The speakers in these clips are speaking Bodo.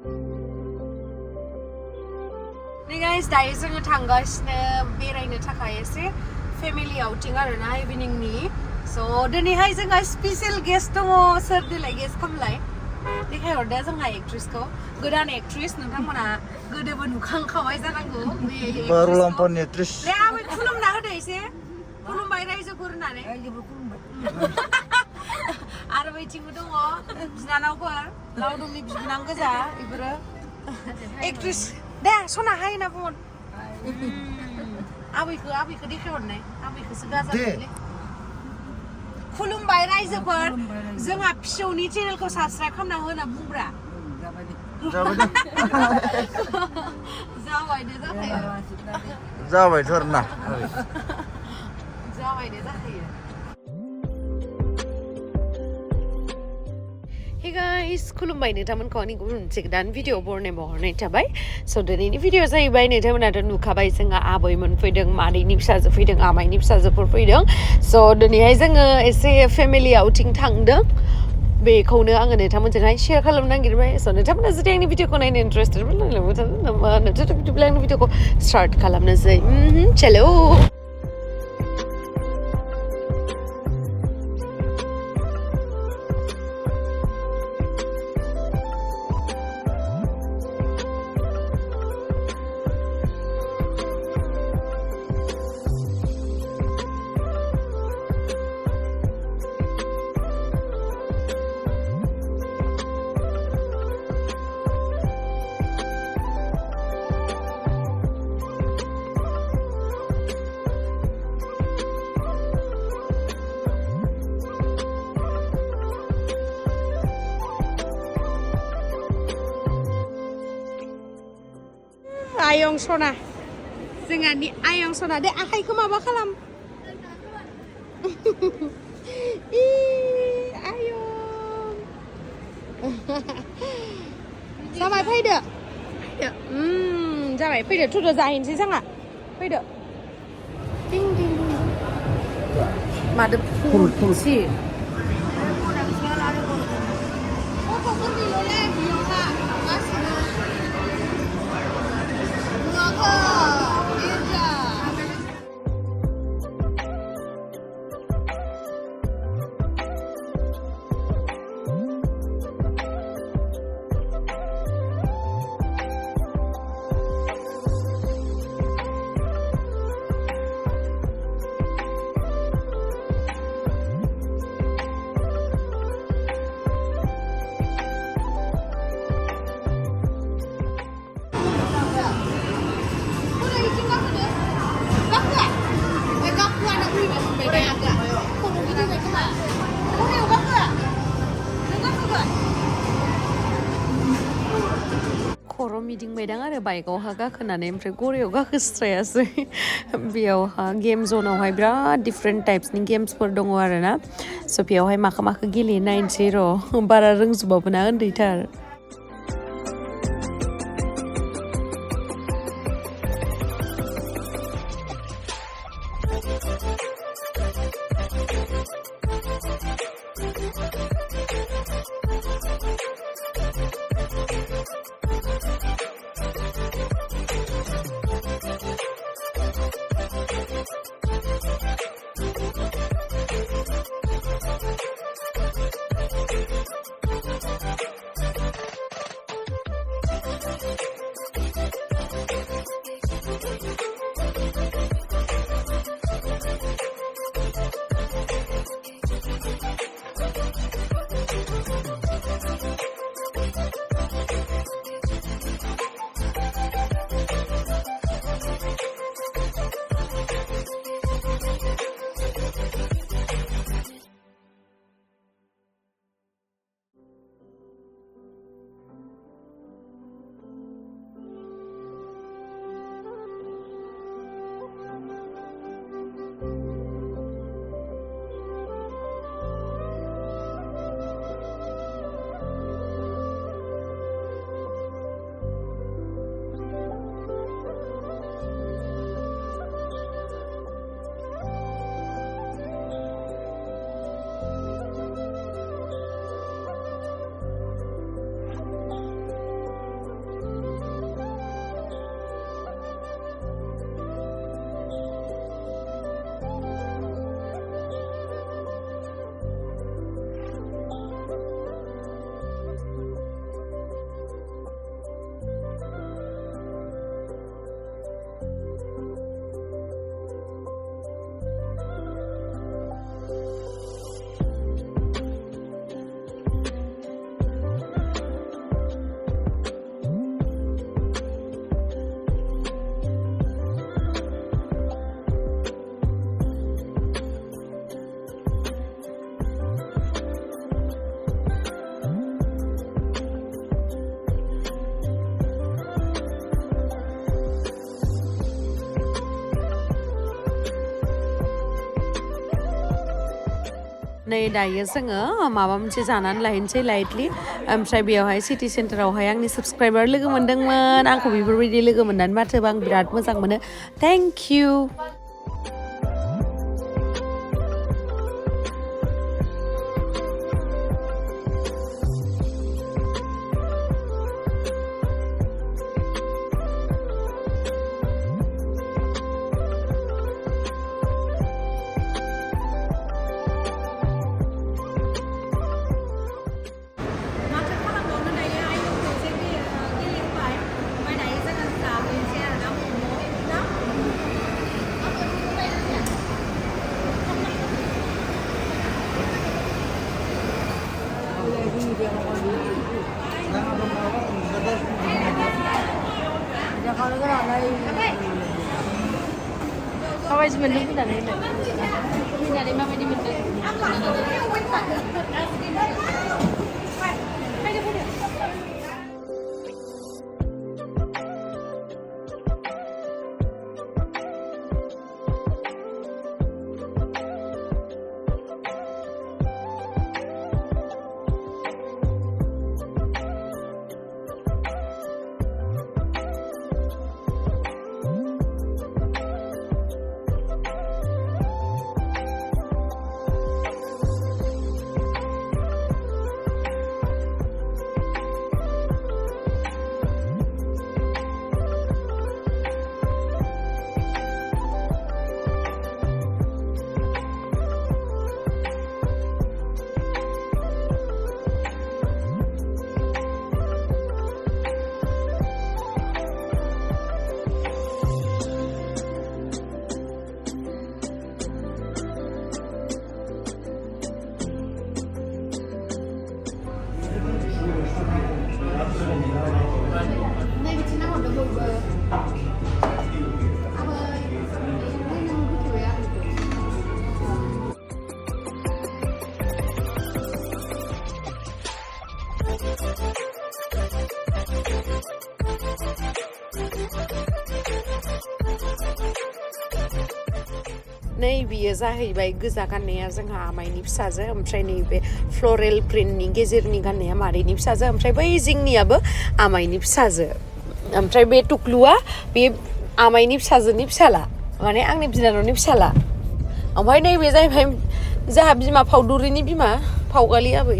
Nih guys, dayo जोङो थांगासिनो बेरायनो थाखाय एसे फेमिलि आउटिं आरोना इभिनिंनि स' दिनैहाय जोंहा स्पेशल गेस्ट दङ सोर दिलाय गेस्ट खामलाय देखायहरदो जोंहा एक्ट्रेसखौ गोदान एक्ट्रेस नोंथांमोना गोदोबो नुखांखाबाय जानांगौ बे बारुलाम्पानि एक्ट्रेस दे आबै खुलुमना होदो एसे खुलुमबाय रायजोफोर होननानै आरो बैथिंबो दङ बिनानावफोर लावदुमनि बिबोनां गोजा इफोरो एक्ट्रेस दे सना हाय ना बुं आबैखौ देखायहरनाय आबैखौसो गाजाखौलै खुलुमबाय रायजोफोर जोंहा फिसौनि चेनेलखौ साबस्क्राइब खालामना होना बुंब्रा जाबायथ' आरोना जाबायनो जाखायो Hey guys, खुलुमबाय नोंथांमोनखौ आंनि गुबुन मोनसे गोदान भिडिअ बरनाय थाबाय स' दिनैनि भिडिअ जाहैबाय नोंथांमोनाथ' नुखाबाय जोंहा आबैमोन फैदों मादैनि फिसाजो फैदों आमाइनि फिसाजोफोर फैदों स' दिनैहाय जोङो एसे फेमिलि आउटिं थांदों बेखौनो आङो नोंथांमोनजोंहाय शेयार खालामनो नागिरबाय स' नोंथांमोना जुदि आंनि भिडिअखौ नायनो इन्टारेस्टेड नोंथांमोना बिदिब्ला आंनि भिडिअखौ स्टार्ट खालामनोसै चलो आयं सना जोंहानि आयं सना दे आखाइखौ माबा खालाम आयं जाबाय फैदो जाबाय फैदो थुदो जाहैनोसै जोंहा फैदो दिं दिं मादो फुलसि खर' मिदिंबायदां आरो बाइकआवहा गाखोनानै ओमफ्राय गरायाव गाखोस्रायासै बेयावहा गेम जनावहाय बिराद डिफरेन्ट टाइप्सनि गेम्सफोर दङ आरो ना स' बेयावहाय माखो गेलेयो नायनोसै र' बारा रोंजोबाबो ना उन्दैथार नै दायो जोङो माबा मोनसे जानानै लायनोसै लाइटलि ओमफ्राय बेयावहाय सिटि सेन्टारावहाय आंनि साबस्क्राइबार लोगो मोनदोंमोन आंखौ बेफोरबायदि लोगो मोननानै माथोबा आं बिराद मोजां मोनो थेंक इउ माबायदि मोनदों फैनानै माबायदि मोनदों नै बियो जाहैबाय गोजा गाननाया जोंहा आमाइनि फिसाजो ओमफ्राय नैबे फ्लरेल प्रिन्टनि गेजेरनि गाननाया मादैनि फिसाजो ओमफ्राय बै जिंनियाबो आमाइनि फिसाजो ओमफ्राय बे टुक्लुआ बे आमाइनि फिसाजोनि फिसाला माने आंनि बिनानावनि फिसाला ओमफ्राय नैबे जाहैबाय जोंहा बिमा फावदुरिनि बिमा फावगालि आबै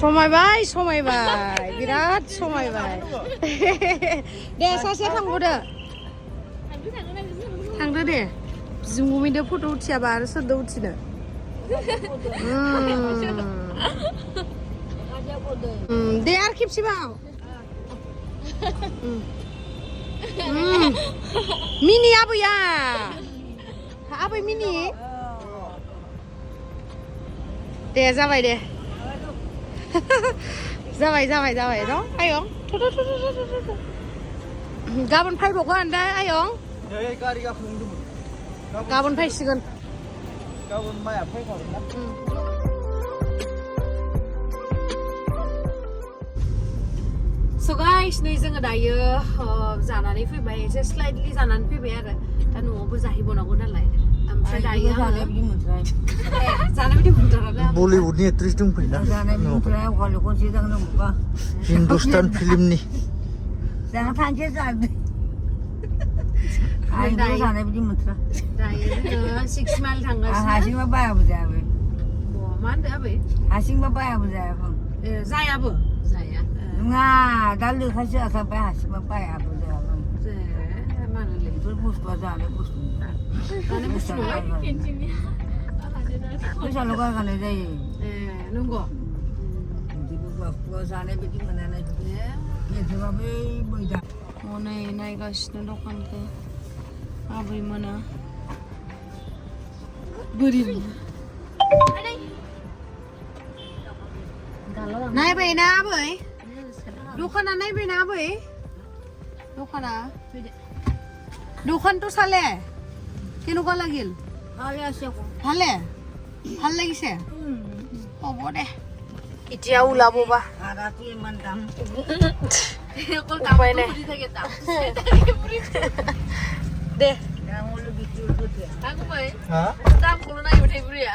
समायबाय बिराद समायबाय दे सासे थांबोदो थांदो दे बिमुमिदो फट' उथियाबा आरो सोरदो उथिनो दे आरो खेबसेबाव मिनि आबैया आबै मिनि दे जाबाय दे जाबाय न' आयं गाबोन फैबावगोन दा आयं गाबोन फैसिगोन गाबोन माइआ फैखागोन ना So guys, नै जोङो दायो जानानै फैबाय एसे स्लाइटलि जानानै फैबाय आरो दा न'आवबो जाहैबावनांगौ नालाय ओमफ्राय दायो जानाय बिदि मोनथ्राय जानाय बायदि मोनथाराना बलिउडनि एक्ट्रेस दंफैयोना जानाय बिदि मोनथ्राय अखालि खनसे दांनो मोनबा हिन्दुस्तान फिल्मनि जाना थांसै जादों आरो जानाय बिदि मोनथ्रा दायो जोङो 6 माइल थांगासिनो हारसिंबा बायाबो जायाबो मा होनदो आबै हारसिंबा बायाबो जायाबो जायाबो जाया नङा दा लोखासो आखाबाय हारसिंबा बायाबो जायाबो मानोलै बेफोर बुस्थुआ जानाय बुस्थु फैसाल' गारगारनाय जायो नंगौ बिदिबो जानाय बिदि मोननानै एसेबा बै मैदा हनै नायगासिनो दखानखौ आबैमोना बोरै नायबायना आबै दखाना नायबायना आबै दखाना দোকানটো চালে কেনেকুৱা লাগিল ভালে ভাল লাগিছে হ'ব দে এতিয়া ওলাববা ৰাতি ইমান দাম উপায় নাই দে হা দাম কোনো নাই উঠাই বুঢ়িয়া